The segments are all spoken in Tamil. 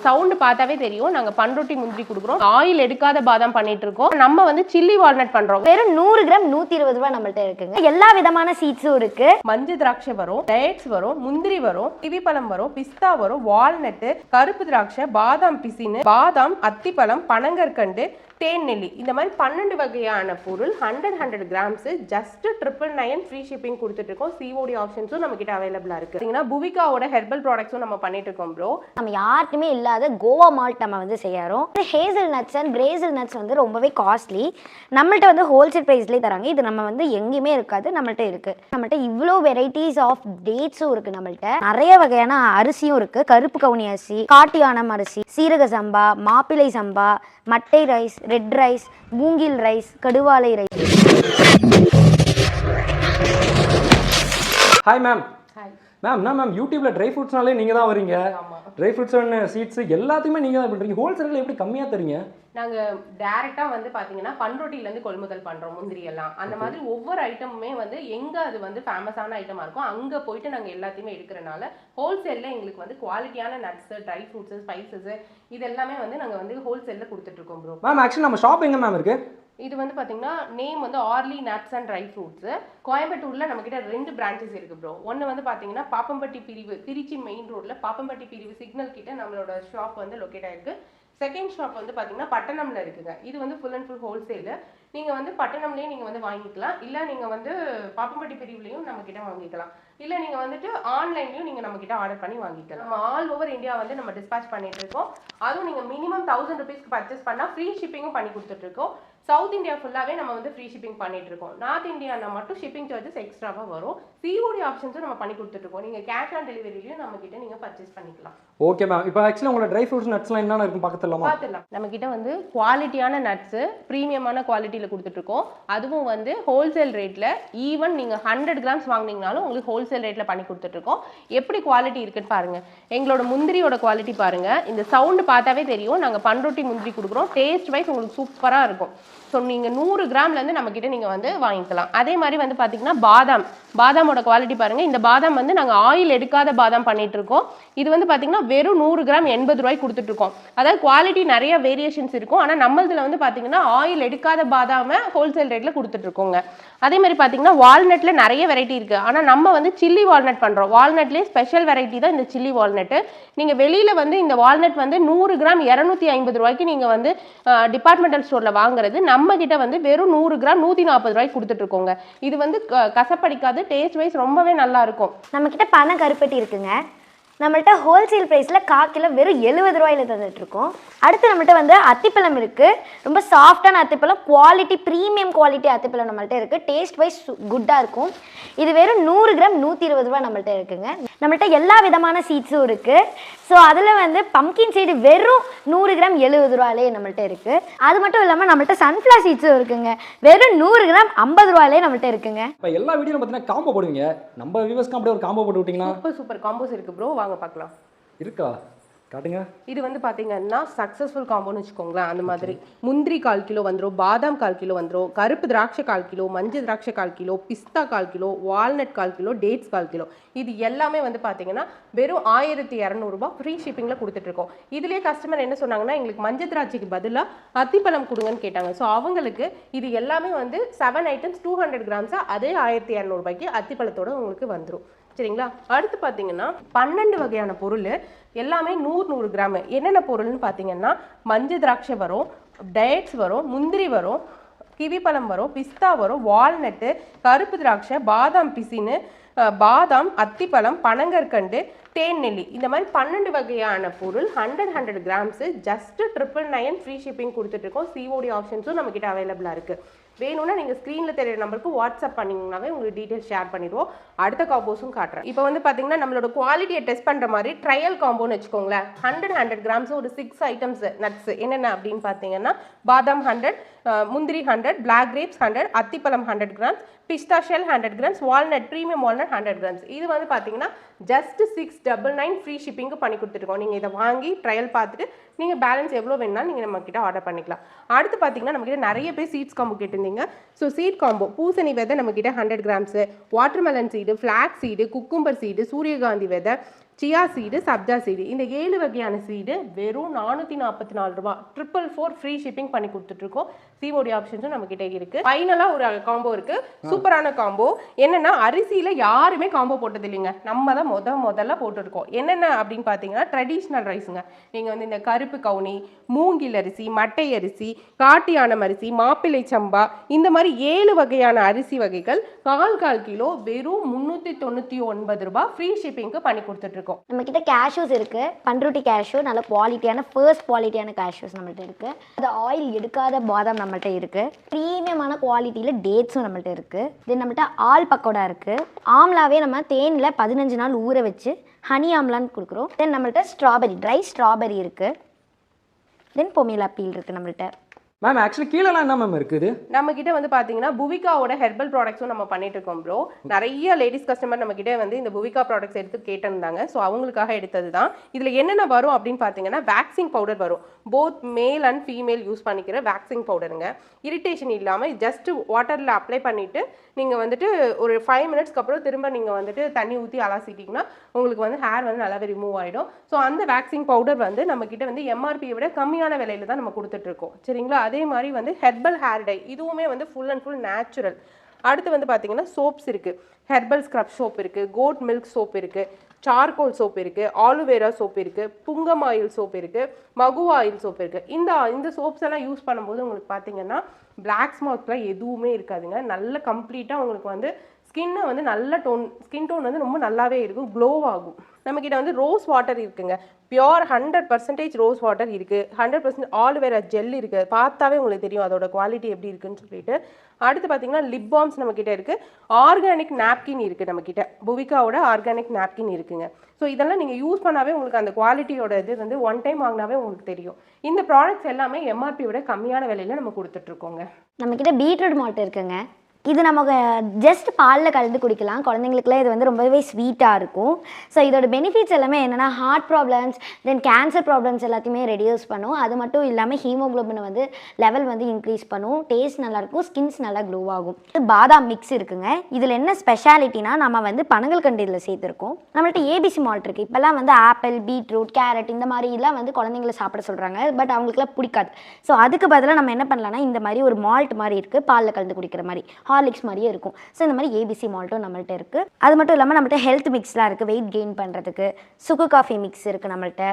சவுண்ட் பார்த்தாவே தெரியும். நாங்க பண்ருட்டி முந்திரி கொடுக்குறோம். ஆயில் எடுக்காத பாதாம் பண்ணிட்டு இருக்கோம். நம்ம வந்து சில்லி வால்நட் பண்றோம். வெறும் 100 கிராம் 120 ரூபாய் நம்மள்ட்ட இருக்குங்க. எல்லா விதமான சீட்ஸும் இருக்கு. மஞ்சள் திராட்சை வரும், டேட்ஸ் வரும், முந்திரி வரும், கிவி பழம் வரும், பிஸ்தா வரும், வால்நட், கருப்பு திராட்சை, பாதாம் பிசின், பாதாம், அத்திப்பழம், பனங்கற்கண்டு, தேன் நெல்லி, இந்த மாதிரி 12 வகையான பொருள் 100 கிராம்ஸ் ஜஸ்ட் 999 ஃப்ரீ ஷிப்பிங் கொடுத்துட்டு இருக்கோம். சிஓடி ஆப்ஷன்ஸும் நம்ம கிட்ட அவைலபிளா இருக்கு. புவிகாவோட ஹெர்பல் ப்ராடக்ட்ஸும் நம்ம பண்ணிட்டு இருக்கோம் ப்ரோ. நம்ம யாருக்குமே இல்லாத கோவா மால்ட் நம்ம வந்து செய்யறோம். Hazel nuts and Brazil nuts வந்து ரொம்பவே காஸ்ட்லி. நம்மள்ட்ட வந்து ஹோல்சேல் பிரைஸ்லேயே தராங்க. இது நம்ம வந்து எங்கேயுமே இருக்காது, நம்மள்ட்ட இருக்கு. நம்மள்ட்ட இவ்வளோ வெரைட்டிஸ் ஆஃப் டேட்ஸும் இருக்கு. நம்மள்ட்ட நிறைய வகையான அரிசியும் இருக்கு. கருப்பு கவுனி அரிசி, காட்டியானம் அரிசி, சீரக சம்பா, மாப்பிளை சம்பா, மட்டை ரைஸ், ரெட் ரைஸ், மூங்கில் ரைஸ், கடுவாலை rice. Hi ma'am. Ma'am ma'am யூடியூப்ல ட்ரை ஃப்ரூட்ஸ்னாலே நீங்க தான் வரீங்க. ட்ரை ஃப்ரூட்ஸ் அண்ட் சீட்ஸ் எல்லாத்தையுமே நீங்க தான் பண்றீங்க. ஹோல்சேல்ல எப்படி கம்மியா தரீங்க? நாங்க டைரக்டா வந்து பாத்தீங்கன்னா பண்ருட்டில இருந்து கொள்முதல் பண்றோம் முந்திரி எல்லாம். அந்த மாதிரி ஒவ்வொரு ஐட்டமுமே வந்து எங்க அது வந்து ஃபேமஸான ஐட்டமா இருக்கும் அங்க போயிட்டு நாங்க எல்லாத்தையுமே எடுக்கிறனால ஹோல்சேல்ல எங்களுக்கு வந்து குவாலிட்டியான நட்ஸ், ட்ரை ஃப்ரூட்ஸ், ஸ்பைசஸ் இது எல்லாமே வந்து நாங்க வந்து ஹோல்சேல்ல கொடுத்துட்டு இருக்கோம் ப்ரோ. மேம் ஆக்சுவலி நம்ம ஷாப் எங்க மேம் இருக்கு? இது வந்து பாத்தீங்கன்னா நேம் வந்து ஆர்லி நட்ஸ் அண்ட் ட்ரை ஃப்ரூட்ஸ். கோயம்புத்தூர்ல நம்ம கிட்ட 2 பிரான்ச்சஸ் இருக்கு ப்ரோ. ஒன்னு வந்து பாத்தீங்கன்னா பாப்பம்பட்டி பிரிவு, திருச்சி மெயின் ரோட்ல பாப்பம்பட்டி பிரிவு சிக்னல் கிட்ட நம்மளோட ஷாப் வந்து லொகேட் ஆயிருக்கு. செகண்ட் ஷாப் வந்து பாத்தீங்கன்னா பட்டணம்ல இருக்குங்க. இது வந்து ஃபுல் அண்ட் ஃபுல் ஹோல்சேல். நீங்க வந்து பட்டணம்லயே நீங்க வந்து வாங்கிக்கலாம், இல்ல நீங்க வந்து பாப்பம்பட்டி பிரிவுலயும் நம்ம கிட்ட வாங்கிக்கலாம், இல்ல நீங்க வந்துட்டு ஆன்லைன்லயும் நீங்க நம்ம கிட்ட ஆர்டர் பண்ணி வாங்கிக்கலாம். நம்ம ஆல் ஓவர் இந்தியா வந்து நம்ம டிஸ்பாச் பண்ணிட்டு இருக்கோம். அதுவும் நீங்க மினிமம் 1000 ரூபீஸ்க்கு பர்ச்சேஸ் பண்ணா ஃப்ரீ ஷிப்பிங்கும் பண்ணி கொடுத்துட்டு இருக்கோம். சவுத் இந்தியா ஃபுல்லாவே நம்ம வந்து ஃப்ரீ ஷிப்பிங் பண்ணிட்டு இருக்கோம். நார்த் இந்தியானா மட்டும் ஷிப்பிங் சார்ஜஸ் எக்ஸ்ட்ராவா வரும். சிஓடி ஆப்ஷன்ஸும் நம்ம பண்ணி கொடுத்துட்டு இருக்கோம். நீங்க கேஷ் ஆன் டெலிவரியிலயும் நம்ம கிட்ட நீங்க பர்ச்சேஸ் பண்ணிக்கலாம். Okay ma'am. இப்போ ஆக்சுவலி உங்களோட ட்ரை ஃப்ரூட்ஸ் நட்ஸ்லாம் என்னென்ன இருக்கும் பார்த்துடலாமா? பார்த்துடலாம். நம்ம கிட்ட வந்து குவாலிட்டியான நட்ஸ், பிரீமியமான குவாலிட்டியில கொடுத்துட்டு இருக்கோம். அதுவும் வந்து ஹோல்சேல் ரேட்ல. ஈவன் நீங்க 100 கிராம்ஸ் வாங்குனீங்கனாலும் உங்களுக்கு ஹோல்சேல் ரேட்ல பண்ணி கொடுத்துட்டு இருக்கோம். எப்படி குவாலிட்டி இருக்குன்னு பாருங்க. எங்களோட முந்திரியோட குவாலிட்டி பாருங்க. இந்த சவுண்ட் பார்த்தாவே தெரியும். நாங்க பண்ருட்டி முந்திரி கொடுக்குறோம். டேஸ்ட் வைஸ் உங்களுக்கு சூப்பரா இருக்கும். ஸோ நீங்கள் 100 கிராம்லேருந்து நம்மக்கிட்ட நீங்கள் வந்து வாங்கிக்கலாம். அதே மாதிரி வந்து பார்த்தீங்கன்னா பாதாமோட குவாலிட்டி பாருங்கள். இந்த பாதாம் வந்து நாங்கள் ஆயில் எடுக்காத பாதாம் பண்ணிட்டு இருக்கோம். இது வந்து பார்த்தீங்கன்னா வெறும் 100 கிராம் 80 ரூபாய்க்கு கொடுத்துட்ருக்கோம். அதாவது குவாலிட்டி நிறைய வேரியேஷன்ஸ் இருக்கும். ஆனால் நம்மளதுல வந்து பார்த்தீங்கன்னா ஆயில் எடுக்காத பாதாமை ஹோல்சேல் ரேட்டில் கொடுத்துட்ருக்கோங்க. அதே மாதிரி பார்த்தீங்கன்னா வால்நட்டில் நிறைய வெரைட்டி இருக்குது. ஆனால் நம்ம வந்து சில்லி வால்நட் பண்ணுறோம். வால்நட்லேயே ஸ்பெஷல் வெரைட்டி தான் இந்த சில்லி வால்நட்டு. நீங்கள் வெளியில் வந்து இந்த வால்நட் வந்து 100 கிராம் 250 ரூபாய்க்கு நீங்கள் வந்து டிபார்ட்மெண்டல் ஸ்டோரில் வாங்குறது. நம்ம கிட்ட வந்து வெறும் 100 கிராம் 140 ரூபாய்க்கு கொடுத்துட்டு இருக்கோங்க. இது வந்து கசப்படிக்காது, டேஸ்ட் வைஸ் ரொம்பவே நல்லா இருக்கும். நம்ம கிட்ட பனை கருப்பட்டி இருக்குங்க. நம்மள்ட்ட ஹோல்சேல் ப்ரைஸில் 1/4 கிலோ வெறும் 70 ரூபாயில தந்துட்டு இருக்கோம். அடுத்து நம்மள்ட்ட வந்து அத்திப்பழம் இருக்குது. ரொம்ப சாஃப்டான அத்திப்பழம், குவாலிட்டி ப்ரீமியம் குவாலிட்டி அத்திப்பழம் நம்மள்ட்ட இருக்குது. டேஸ்ட் வைஸ் குட்டாக இருக்கும். இது வெறும் 100 கிராம் 120 ரூபாய் நம்மள்ட்ட இருக்குங்க. நம்மள்ட்ட எல்லா விதமான சீட்ஸும் இருக்குது. ஸோ அதில் வந்து பம்கின் சீடு வெறும் 100 கிராம் 70 ரூபாயிலே நம்மள்ட்ட இருக்குது. அது மட்டும் இல்லாமல் நம்மள்ட்ட சன்ஃப்ளவர் சீட்ஸும் இருக்குங்க. வெறும் 100 கிராம் 50 ரூபாயிலே நம்மள்ட்ட இருக்குங்க. இப்போ எல்லா வீடியோவில் பார்த்தீங்கன்னா காம்போ போடுவீங்க. நம்ம வியூவர்ஸ்க்கு அப்படியே ஒரு காம்போ போட்டு விட்டீங்கன்னா? சூப்பர் காம்போஸ் இருக்குது ப்ரோ, வாங்க பார்க்கலாம். இருக்கா? காட்டுங்க. இது வந்து பார்த்தீங்கன்னா சக்ஸஸ்ஃபுல் காம்போன்னு வச்சுக்கோங்களேன். அந்த மாதிரி முந்திரி 1/4 கிலோ வந்துடும், பாதாம் 1/4 கிலோ வந்துடும், கருப்பு திராட்சை 1/4 கிலோ, மஞ்சள் திராட்சை 1/4 கிலோ, பிஸ்தா 1/4 kilo, walnut 1/4 kilo, dates 1/4 kilo. இது எல்லாமே வந்து பார்த்தீங்கன்னா வெறும் 1200 ரூபாய் ஃப்ரீ ஷிப்பிங்கில் கொடுத்துட்ருக்கோம். இதுலேயே கஸ்டமர் என்ன சொன்னாங்கன்னா, எங்களுக்கு மஞ்சள் திராட்சைக்கு பதிலாக அத்திப்பழம் கொடுங்கன்னு கேட்டாங்க. ஸோ அவங்களுக்கு இது எல்லாமே வந்து 7 ஐட்டம்ஸ் 200 கிராம்ஸாக அதே 1200 ரூபாய்க்கு அத்திப்பழத்தோடு உங்களுக்கு வந்துடும். சரிங்களா? அடுத்து பார்த்தீங்கன்னா 12 வகையான பொருள் எல்லாமே 100 கிராம். என்னென்ன பொருள்னு பார்த்தீங்கன்னா மஞ்சள் திராட்சை வரும், டேட்ஸ் வரும், முந்திரி வரும், கிவி பழம் வரும், பிஸ்தா வரும், வால்நட்டு, கருப்பு திராட்சை, பாதாம் பிசின், பாதாம், அத்திப்பழம், பனங்கற்கண்டு, தேன் நெல்லி, இந்த மாதிரி 12 வகையான பொருள் 100 கிராம்ஸ் ஜஸ்ட் 999 ஃப்ரீ ஷிப்பிங் கொடுத்துட்டு இருக்கோம். சிஓடி ஆப்ஷன்ஸும் நம்ம கிட்ட அவைலபிளா இருக்கு. வேணும்னா நீங்கள் ஸ்க்ரீனில் தெரியுற நம்பருக்கு வாட்ஸ்அப் பண்ணிங்கனாவே உங்களுக்கு டீட்டெயில்ஸ் ஷேர் பண்ணிடுவோம். அடுத்த காம்போஸும் காட்டுறேன். இப்போ வந்து பார்த்தீங்கன்னா நம்மளோட குவாலிட்டியை டெஸ்ட் பண்ணுற மாதிரி ட்ரையல் காம்போன்னு வச்சுக்கோங்களேன். 100 கிராம்ஸ் ஒரு 6 ஐட்டம்ஸ் நட்ஸ் என்னென்ன அப்படின்னு பார்த்தீங்கன்னா பாதாம் 100, முந்திரி 100, பிளாக் கிரேப்ஸ் 100, அத்திப்பழம் 100 கிராம்ஸ், பிஸ்தா shell 100 grams, walnut premium walnut 100 grams. இது வந்து பார்த்தீங்கன்னா ஜஸ்ட் 699 ஃப்ரீ ஷிப்பிங்கு பண்ணி கொடுத்துருக்கோம். நீங்கள் இதை வாங்கி ட்ரையல் பார்த்துட்டு நீங்கள் பேலன்ஸ் எவ்வளோ வேணுனாலும் நீங்கள் நம்ம கிட்ட ஆர்டர் பண்ணிக்கலாம். அடுத்து பார்த்தீங்கன்னா நம்ம கிட்ட நிறைய பேர் சீட்ஸ் காம்போ கேட்டிருந்தீங்க. ஸோ சீட் காம்போ பூசணி விதை நம்ம கிட்ட 100 grams, watermelon seed, flag seed, cucumber seed, சூரியகாந்தி விதை, சியா சீடு, சப்ஜா சீடு, இந்த 7 வகையான சீடு வெறும் 444 ரூபா. 444 ஃப்ரீ ஷிப்பிங் பண்ணி கொடுத்துட்ருக்கோம். சிஓடி ஆப்ஷன்ஸும் நம்மக்கிட்ட இருக்குது. ஃபைனலாக ஒரு காம்போ இருக்குது, சூப்பரான காம்போ. என்னென்னா அரிசியில் யாருமே காம்போ போட்டது இல்லைங்க, நம்ம தான் முதல்ல போட்டுருக்கோம். என்னென்ன அப்படின்னு பார்த்தீங்கன்னா ட்ரெடிஷ்னல் ரைஸுங்க. நீங்கள் வந்து இந்த கருப்பு கவுனி, மூங்கில் அரிசி, மட்டை அரிசி, காட்டியானம் அரிசி, மாப்பிள்ளை சம்பா, இந்த மாதிரி 7 வகையான அரிசி வகைகள் கால் கிலோ வெறும் 399 ரூபா ஃப்ரீ ஷிப்பிங்க்கு பண்ணி கொடுத்துட்ருக்கோம். நம்ம கிட்ட கேஷ்யூஸ் இருக்கு, பண்ருட்டி கேஷ்யூ, நல்ல குவாலிட்டியான ஃபர்ஸ்ட் குவாலிட்டியான கேஷ்யூஸ் நம்மள்ட்ட இருக்கு. அது ஆயில் எடுக்காத பாதாம் நம்மள்ட்ட இருக்கு. ப்ரீமியமான குவாலிட்டியில டேட்ஸும் நம்மள்ட்ட இருக்கு. தென் நம்மள்ட்ட ஆல் பக்கோடா இருக்கு. ஆம்லாவே நம்ம தேனில் 15 நாள் ஊற வச்சு ஹனி ஆம்லான்னு கொடுக்குறோம். தென் நம்மள்ட்ட ஸ்ட்ராபெரி, ட்ரை ஸ்ட்ராபெரி இருக்கு. தென் பொமேலா பீல் இருக்கு நம்மள்ட்ட. மேம் ஆக்சுவலி கீழெல்லாம் என்ன மேம் இருக்குது? நம்ம கிட்ட வந்து பாத்தீங்கன்னா புவிகாவோட ஹெர்பல் ப்ராடக்ட்ஸும் நம்ம பண்ணிட்டு இருக்கோம் ப்ரோ. நிறைய லேடிஸ் கஸ்டமர் நம்ம கிட்ட வந்து இந்த புவிகா ப்ராடக்ட்ஸ் எடுத்து கேட்டிருந்தாங்க. ஸோ அவங்களுக்காக எடுத்தது தான். இதில் என்னென்ன வரும் அப்படின்னு பார்த்தீங்கன்னா வேக்சிங் பவுடர் வரும். Both male and female use பண்ணிக்கிற வேக்சிங் பவுடருங்க. இரிட்டேஷன் இல்லாமல் ஜஸ்ட் வாட்டரில் அப்ளை பண்ணிவிட்டு நீங்கள் வந்துட்டு ஒரு 5 மினிட்ஸ்க்கு அப்புறம் திரும்ப நீங்கள் வந்துட்டு தண்ணி ஊற்றி அலாசிட்டிங்கன்னா உங்களுக்கு வந்து ஹேர் வந்து நல்லாவே ரிமூவ் ஆகிடும். ஸோ அந்த வேக்சிங் பவுடர் வந்து நம்மக்கிட்ட வந்து எம்ஆர்பியை விட கம்மியான விலையில தான் நம்ம கொடுத்துட்ருக்கோம். சரிங்களா? அதே மாதிரி வந்து ஹெர்பல் ஹேர் டை, இதுவுமே வந்து ஃபுல் அண்ட் ஃபுல் நேச்சுரல். அடுத்து வந்து பார்த்தீங்கன்னா சோப்ஸ் இருக்குது. ஹெர்பல் ஸ்க்ரப் சோப் இருக்குது, கோட் மில்க் சோப் இருக்குது, சார்கோல் சோப் இருக்குது, ஆலுவேரா சோப் இருக்குது, புங்கம் ஆயில் சோப் இருக்குது, மகு ஆயில் சோப் இருக்குது. இந்த சோப்ஸ் எல்லாம் யூஸ் பண்ணும்போது உங்களுக்கு பார்த்தீங்கன்னா பிளாக் ஸ்பாட்ஸ்லாம் எதுவுமே இருக்காதுங்க. நல்ல கம்ப்ளீட்டாக உங்களுக்கு வந்து ஸ்கின்னை வந்து நல்ல ஸ்கின் டோன் வந்து ரொம்ப நல்லாவே இருக்கும், க்ளோ ஆகும். நம்மக்கிட்ட வந்து ரோஸ் வாட்டர் இருக்குங்க, பியோர் 100% ரோஸ் வாட்டர் இருக்குது, 100% ஆலுவேரா ஜெல் இருக்குது. பார்த்தாவே உங்களுக்கு தெரியும் அதோட குவாலிட்டி எப்படி இருக்குன்னு சொல்லிட்டு. அடுத்து பார்த்தீங்கன்னா லிப் பாம்ஸ் நம்மக்கிட்ட இருக்குது. ஆர்கானிக் நாப்கின் இருக்குது நம்மக்கிட்ட, புவிகாவோட ஆர்கானிக் நாப்கின் இருக்குங்க. ஸோ இதெல்லாம் நீங்கள் யூஸ் பண்ணாவே உங்களுக்கு அந்த குவாலிட்டியோட இது வந்து ஒன் டைம் வாங்கினாவே உங்களுக்கு தெரியும். இந்த ப்ராடக்ட்ஸ் எல்லாமே எம்ஆர்பியோட கம்மியான விலையில் நம்ம கொடுத்துட்ருக்கோங்க. நம்மக்கிட்ட பீட்ரூட் மால்ட் இருக்குங்க. இது நமக்கு ஜஸ்ட் பாலில் கலந்து குடிக்கலாம். குழந்தைங்களுக்குலாம் இது வந்து ரொம்பவே ஸ்வீட்டாக இருக்கும். ஸோ இதோட பெனிஃபிட்ஸ் எல்லாமே என்னென்னா ஹார்ட் ப்ராப்ளம்ஸ், தென் கேன்சர் ப்ராப்ளம்ஸ் எல்லாத்தையுமே ரெடியூஸ் பண்ணும். அது மட்டும் இல்லாமல் ஹீமோக்ளோபினை வந்து லெவல் வந்து இன்க்ரீஸ் பண்ணும். டேஸ்ட் நல்லாயிருக்கும், ஸ்கின்ஸ் நல்லா க்ளோ ஆகும். பாதாம் மிக்ஸ் இருக்குங்க. இதில் என்ன ஸ்பெஷாலிட்டினா நம்ம வந்து பனங்கல்கண்டு இதில் சேர்த்துருக்கோம். நம்மள்ட்ட ஏபிசி மால்ட் இருக்குது. இப்போல்லாம் வந்து ஆப்பிள், பீட்ரூட், கேரட் இந்த மாதிரிலாம் வந்து குழந்தைங்களை சாப்பிட சொல்கிறாங்க. பட் அவங்களுக்குலாம் பிடிக்காது. ஸோ அதுக்கு பதிலாக நம்ம என்ன பண்ணலாம்னா இந்த மாதிரி ஒரு மால்ட் மாதிரி இருக்குது, பாலில் கலந்து குடிக்கிற மாதிரி, ஹார்லிக்ஸ் மாதிரியே இருக்கும். ஸோ இந்த மாதிரி ஏபிசி மால்ட்டும் நம்மள்ட்ட இருக்குது. அது மட்டும் இல்லாமல் நம்மள்ட்ட ஹெல்த் மிக்ஸ்லாம் இருக்குது, வெயிட் கெயின் பண்ணுறதுக்கு. சுக்கு காஃபி மிக்ஸ் இருக்குது நம்மள்ட்ட.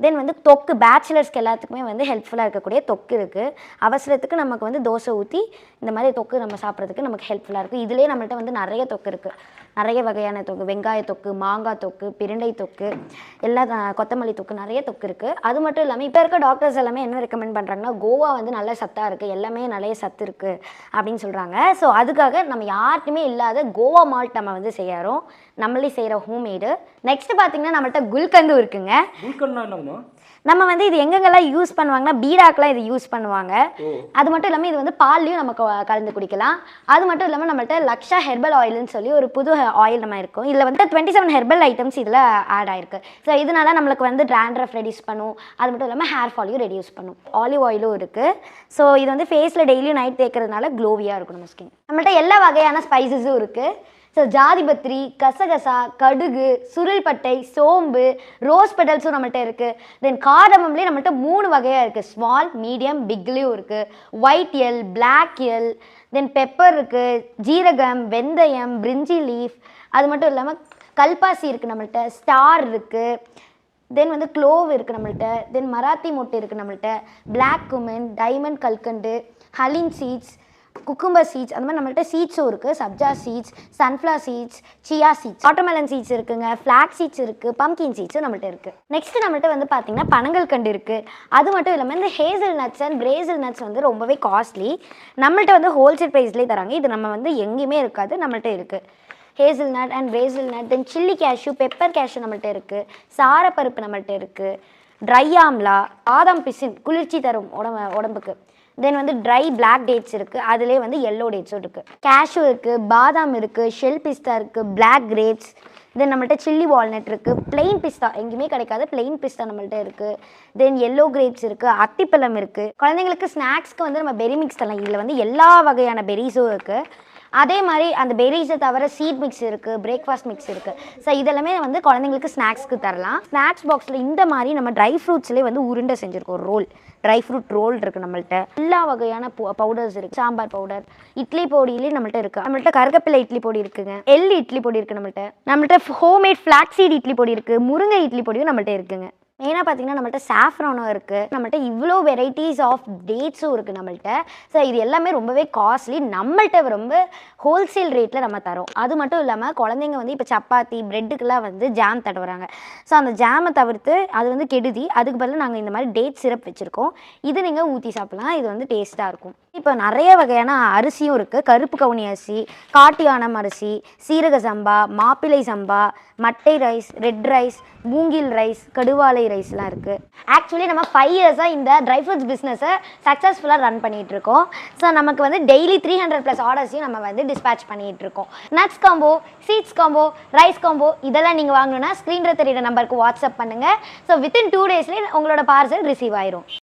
தென் வந்து தொக்கு, பேச்சுலர்ஸ்க்கு எல்லாத்துக்குமே வந்து ஹெல்ப்ஃபுல்லாக இருக்கக்கூடிய தொக்கு இருக்குது. அவசரத்துக்கு நமக்கு வந்து தோசை ஊற்றி இந்த மாதிரி தொக்கு நம்ம சாப்பிட்றதுக்கு நமக்கு ஹெல்ப்ஃபுல்லாக இருக்குது. இதிலே நம்மள்ட்ட வந்து நிறைய தொக்கு இருக்குது, நிறைய வகையான தொக்கு, வெங்காய தொக்கு, மாங்காய் தொக்கு, பிரண்டை தொக்கு, எல்லா கொத்தமல்லி தொக்கு, நிறைய தொக்கு இருக்குது. அது மட்டும் இல்லாமல் இப்போ இருக்க டாக்டர்ஸ் எல்லாமே என்ன ரெக்கமெண்ட் பண்ணுறாங்கன்னா கோவா வந்து நல்ல சத்தாக இருக்குது, எல்லாமே நிறைய சத்து இருக்குது அப்படின்னு சொல்கிறாங்க. ஸோ அதுக்காக நம்ம யார்ட்டுமே இல்லாத கோவா மால்ட் நம்ம வந்து செய்யறோம், நம்மளே செய்கிற ஹோம்மேடு. நெக்ஸ்ட் பார்த்தீங்கன்னா நம்மள்ட்ட குல்கந்து இருக்குங்க. நம்ம வந்து இது எங்கெங்கெல்லாம் யூஸ் பண்ணுவாங்கன்னா பீடாக்கெலாம் இது யூஸ் பண்ணுவாங்க. அது மட்டும் இல்லாமல் இது வந்து பால்லையும் நமக்கு கலந்து குடிக்கலாம். அது மட்டும் இல்லாமல் நம்மள்ட்ட லக்ஷா ஹெர்பல் ஆயில்னு சொல்லி ஒரு புது ஆயில் நம்ம இருக்கும். இதில் வந்து 27 ஹெர்பல் ஐட்டம்ஸ் இதில் ஆட் ஆயிருக்கு. ஸோ இதனால நம்மளுக்கு வந்து ட்ராண்ட்ரஃப் ரெடியூஸ் பண்ணும். அது மட்டும் இல்லாமல் ஹேர் ஃபாலையும் ரெடியூஸ் பண்ணும். ஆலிவ் ஆயிலும் இருக்குது. ஸோ இது வந்து ஃபேஸில் டெய்லியும் நைட் தேய்க்கிறதுனால க்ளோவியாக இருக்கும் நம்ம ஸ்கின். நம்மள்ட்ட எல்லா வகையான ஸ்பைசஸும் இருக்குது. ஸோ ஜாதிபத்திரி, கசகசா, கடுகு, சுருள்பட்டை, சோம்பு, ரோஸ் பெட்டல்ஸும் நம்மள்ட்ட இருக்குது. தென் காரமம்லேயே நம்மள்ட்ட 3 வகையாக இருக்குது, ஸ்மால், மீடியம், பிக்லேயும் இருக்குது. ஒயிட் எல், பிளாக் எல், தென் பெப்பர் இருக்குது, ஜீரகம், வெந்தயம், பிரிஞ்சி லீஃப், அது மட்டும் இல்லாமல் கல்பாசி இருக்குது நம்மள்ட்ட, ஸ்டார் இருக்குது, தென் வந்து க்ளோவ் இருக்குது நம்மள்ட்ட, தென் மராத்தி மொட்டு இருக்குது நம்மள்ட்ட, பிளாக் குமன், டைமண்ட் கல்கண்டு, ஹலின் சீட்ஸ், குக்கும்பர் சீட்ஸ், அந்த மாதிரி நம்மள்ட்ட சீட்ஸும் இருக்குது. Sabja seeds, sunflower seeds, chia seeds, watermelon seeds இருக்குங்க, ஃப்ளாக் சீட்ஸ் இருக்குது, பம்கின் சீட்ஸும் நம்மள்ட்ட இருக்குது. நெக்ஸ்ட் நம்மள்ட்ட வந்து பார்த்திங்கன்னா பனங்கல்கண்டு இருக்குது. அது மட்டும் இல்லாமல் இந்த hazel nuts and Brazil nuts வந்து ரொம்பவே காஸ்ட்லி. நம்மள்ட்ட வந்து ஹோல்சேல் ப்ரைஸ்லேயே தராங்க. இது நம்ம வந்து எங்கேயுமே இருக்காது, நம்மள்ட்ட இருக்குது. Hazel nut and Brazil nut, then chilli cashew, pepper cashew நம்மள்ட்ட இருக்குது. சாரப்பருப்பு நம்மள்ட்ட இருக்குது. ட்ரை ஆம்லா, பாதாம் பிசின் குளிர்ச்சி தரும் உடம்புக்கு. தென் வந்து ட்ரை பிளாக் டேட்ஸ் இருக்குது, அதிலே வந்து எல்லோ டேட்ஸும் இருக்குது. கேஷ்யூ இருக்குது, பாதாம் இருக்குது, ஷெல் பிஸ்தா இருக்குது, பிளாக் கிரேப்ஸ், தென் நம்மள்ட்ட சில்லி வால்நட் இருக்குது, பிளெயின் பிஸ்தா எங்கேயுமே கிடைக்காது, பிளெயின் பிஸ்தா நம்மள்ட்ட இருக்குது. தென் எல்லோ கிரேப்ஸ் இருக்குது, அத்திப்பழம் இருக்குது. குழந்தைங்களுக்கு ஸ்நாக்ஸ்க்கு வந்து நம்ம பெரி மிக்ஸ் தரலாம். இதில் வந்து எல்லா வகையான பெரிஸும் இருக்குது. அதே மாதிரி அந்த பெரிஸை தவிர சீட் மிக்ஸ் இருக்குது, பிரேக்ஃபாஸ்ட் மிக்ஸ் இருக்குது. ஸோ இதெல்லாமே வந்து குழந்தைங்களுக்கு ஸ்நாக்ஸ்க்கு தரலாம். ஸ்நாக்ஸ் பாக்ஸில் இந்த மாதிரி நம்ம ட்ரை ஃப்ரூட்ஸ்லேயே வந்து உருண்டை செஞ்சுருக்கோம். ரோல், ட்ரை ஃப்ரூட் ரோல் இருக்குது நம்மள்ட்ட. எல்லா வகையான பவுடர்ஸ் இருக்குது. சாம்பார் பவுடர், இட்லி பொடியிலே நம்மள்ட்ட இருக்குது. நம்மள்ட்ட கருகப்பிள்ளை இட்லி பொடி இருக்குங்க, எள்ளு இட்லி பொடி இருக்குது நம்மள்ட்ட ஹோம்மேட் ஃப்ளாக்ஸீட் இட்லி பொடி இருக்குது, முருங்கை இட்லி பொடியும் நம்மள்ட்ட இருக்குங்க. மெயினாக பார்த்தீங்கன்னா நம்மள்ட்ட சாஃப்ரானும் இருக்குது, நம்மள்ட்ட இவ்வளோ வெரைட்டிஸ் ஆஃப் டேட்ஸும் இருக்குது நம்மள்ட்ட. ஸோ இது எல்லாமே ரொம்பவே காஸ்ட்லி, நம்மள்ட்ட ரொம்ப ஹோல்சேல் ரேட்டில் நம்ம தரோம். அது மட்டும் இல்லாமல் குழந்தைங்க வந்து இப்போ சப்பாத்தி ப்ரெட்டுக்கெல்லாம் வந்து ஜாம் தடவுறாங்க. ஸோ அந்த ஜாமை தவிர்த்து அது வந்து கெடுதி, அதுக்கு பதில் நாங்கள் இந்த மாதிரி டேட் சிரப் வச்சுருக்கோம். இது நீங்கள் ஊற்றி சாப்பிட்லாம், இது வந்து டேஸ்ட்டாக இருக்கும். இப்போ நிறைய வகையான அரிசியும் இருக்குது. கருப்பு கவுனி அரிசி, காட்டியானம் அரிசி, சீரக சம்பா, மாப்பிள்ளை சம்பா, மட்டை ரைஸ், ரெட் ரைஸ், மூங்கில் ரைஸ், கடுவாலை ரைஸ்லாம் இருக்குது. ஆக்சுவலி நம்ம 5 இயர்ஸாக இந்த ட்ரை ஃப்ரூட்ஸ் பிஸ்னஸை சக்ஸஸ்ஃபுல்லாக ரன் பண்ணிகிட்ருக்கோம். ஸோ நமக்கு வந்து டெய்லி 300+ ஆர்டர்ஸையும் நம்ம வந்து டிஸ்பேச் பண்ணிகிட்ருக்கோம். Nuts combo, seeds combo, rice combo இதெல்லாம் நீங்கள் வாங்கணுன்னா ஸ்க்ரீனில் தெரியுற நம்பருக்கு வாட்ஸ்அப் பண்ணுங்கள். ஸோ வித்தின் 2 டேஸ்லேயே உங்களோட பார்சல் ரிசீவ் ஆயிரும்.